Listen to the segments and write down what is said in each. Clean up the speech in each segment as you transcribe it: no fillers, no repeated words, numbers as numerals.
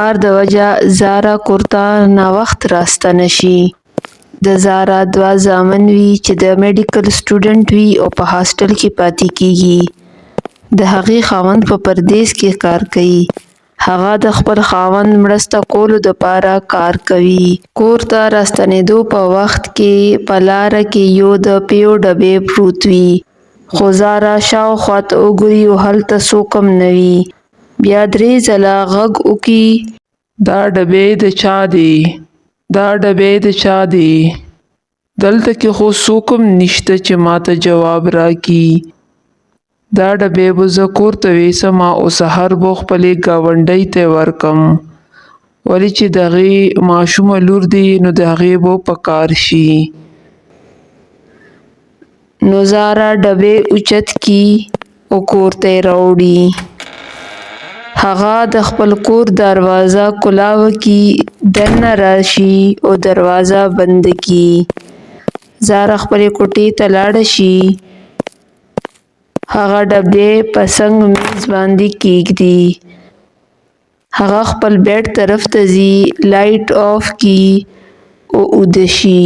کار د وجه زارا کور ته ناوخت راستنه شي. د زارا دوه زامن وي چې د میډیکل سټوډنټ وي او په هاسټل کې پاتې کیږي. د هغې خاوند په پردیس کې کار کوي. هغه د خپل خاوند مرسته کولو دپاره کار کوي. کور ته راستنېدو په وخت کې په لاره کې یو د پیو ډبې پروت وي. خو زارا شاوخوا ته وګوري او هلته څوک هم نه وي. بیا 3 ځله غږ وکړي، دا ډبې د چا دي؟ دا ډبې د چا دي؟ دلته کې خو څوک هم نشته چې ماته جواب راکړي. دا ډبې به زه کور ته ویسمه او سهار به خپلې ګاونډۍ ته ورکم، ولې چې د هغې ماشومه لور دی نو د هغې به په کار شي. نو زارا ډبې اوچت کي او کور ته یې راوړي. هغه د خپل کور دروازه کلاوه کي، دننه راشي او دروازه بند کي. زارا خپلې کوټې ته لاړه شي. هغه ډبې په څنګ میز باندې کیږدي. هغه خپل بیډ طرف ته ځي، لایټ آف کي او اوده شي.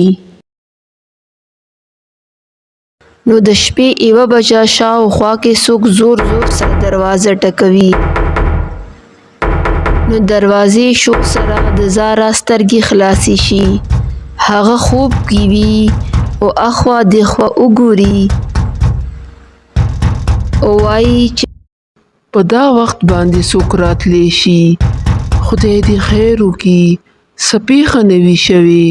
نو د شپې 1 بجه شاوخوا کې څوک زور زور سره دروازه ټکوي. نو دروازې شور سره د زارا سترګې خلاصې شي. هغه خوب کې وي او اخوا دېخوا وګوري او وایي چې په دا وخت باندې څوک راتلی شي. خدای دې خیر وکړي، څه پیښه نه وي شوې.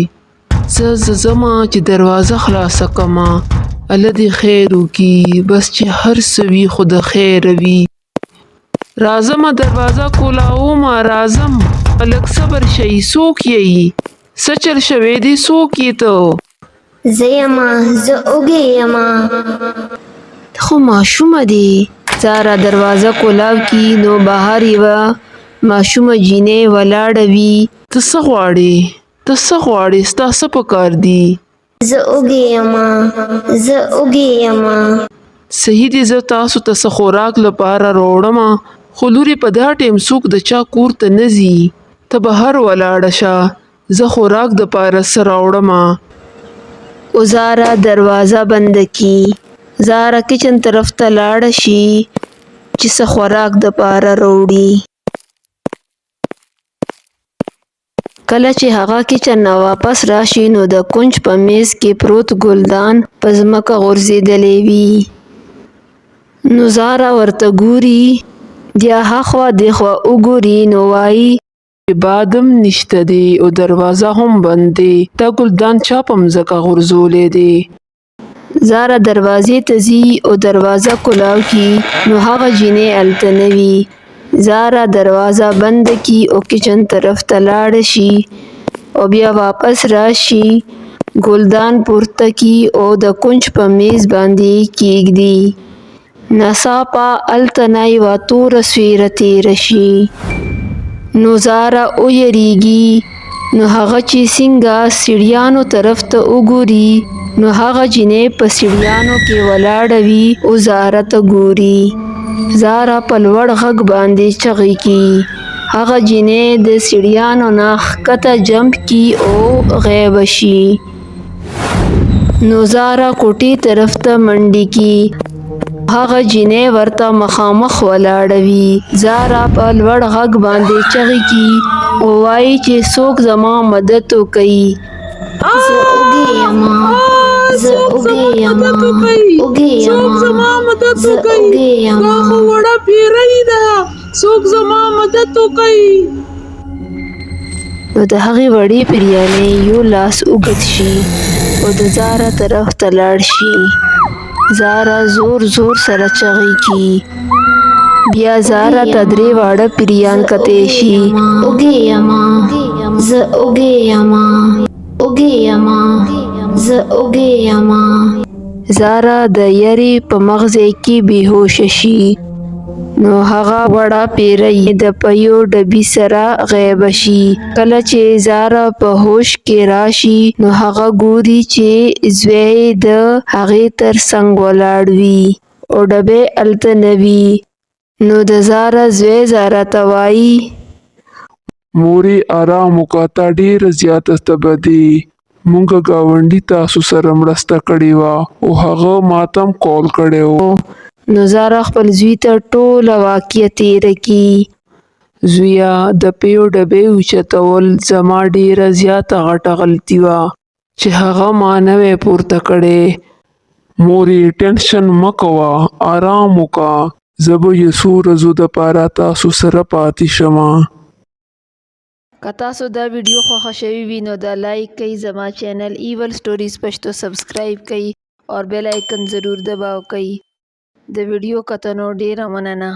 زه ځمه چې دروازه خلاصه کړمه، الله دې خیر وکړي، بس چې هر څه وي خو د خیره وي. راځمه دروازه کولاومه، راځم، لږ صبر شئ. څوک یئ؟ څه چل شوی دی؟ څوک یې ته؟ زه یمه، زه اوږې یمه. خو ماشومه دی. زارا دروازه کولاو کی نو بهر یوه ماشومه جینۍ ولاړه وي. ته څه غواړې؟ ته څه غواړې؟ ستا څه پکار دي؟ زه اوږې یمه، زه اوږې یمه. صحیح دی، زه تاسو ته څه خوراک لپاره راوړمه، خو لورې په دا ټیم څوک د چا کور ته نه ځي. ته بهر ولاړه شه، زه خوراک دپاره څه راوړمه. او زارا دروازه بنده کی. زارا کچن طرف ته لاړه شي چې څه خوراک دپاره راوړي. کله چې هغه کچن نه واپس راشي نو د کونج په میز کې پروت ګلدان په ځمکه غورځېدلی وي. نو زارا ورته ګوري، بیا هاخوا دیخوا وګوري نو وایي باد هم نشته دی او دروازه هم بند دی. دا ګلدان چا په مځکه غورځولی دی؟ زارا دروازې ته ځي او دروازه کلاو کی نو هغه جینۍ هلته نه وي. زارا دروازه بند کی او کچن طرف ته لاړه شي او بیا واپس راشي، ګلدان پورته کی او د کونج په میز باندې کیږدي. ناڅاپه هلته نه یوه توره سویره تیره شي. نو زارا ویریږي. نو هغه چې څنګه سیړیانو طرف ته وګوري نو هغه جینۍ په سیړیانو کې ولاړه وي او زارا ته ګوري. زارا په لوړ غږ باندې چغې کي. هغه جینۍ د سیړیانو نه ښکته جمپ کی او غیبه شي. نو زارا کوټې طرف ته منډې کی. هغه جینۍ ورته مخامخ ولاړه وي. زارا په لوړ غږ باندې چغې کي او وایي چې څوک زما مدد وکړي. زه اوږې یمه، زه اوږې یمه، اوږې یمه، زه اوږې یمه. دا خو وړه پیرۍ ده، څوک زما مدد وکړي. نو د هغې وړې پیریانې یو لاس اوږد شي او د زارا طرف ته لاړ شي. زارا زور زور سره چغې کي. بیا زارا ته 3 واړه پیریان کتی شي. اوږې یمه، زه اوږې یمه، اوږې یمه، زه اوږې یمه. زارا د یرې په مغزې کې بېهوشه شي. نو هغه وړه پیری د پیو ډبي سره غیبه شي. کله چې زارا په هوش کې راشي نو هغه ګوري چې زوی د هغې تر څنګ ولاړ وي او ډبې هلته نه وي. نو د زارا زوی زارا ته وایي مورې آرام وکړه، تا ډېره زیاته تبه دي. مونږ ګاونډي تاسو سره مرسته کړې وه او هغه ماته هم کال کړی و. نو زارا خپل زوی ته ټوله واقعه تېره کی. زویه د پیو ډبې اوچتول زما ډیره زیاته غټه غلطي وه چې هغه ما نه وی پورته کړی. مورې ټینشن مه کوه، آرام وکړه، زه به یو څو ورځو دپاره تاسو سره پاتې شمه. که تاسو دا ویډیو خوښه شوی وي نو دا لایک کئ، زما چینل ایول سټوریز پښتو سبسکرایب کئ اور بیل آیکن ضرور دباو کئ. د ویډیو کتنو ډیره مننه.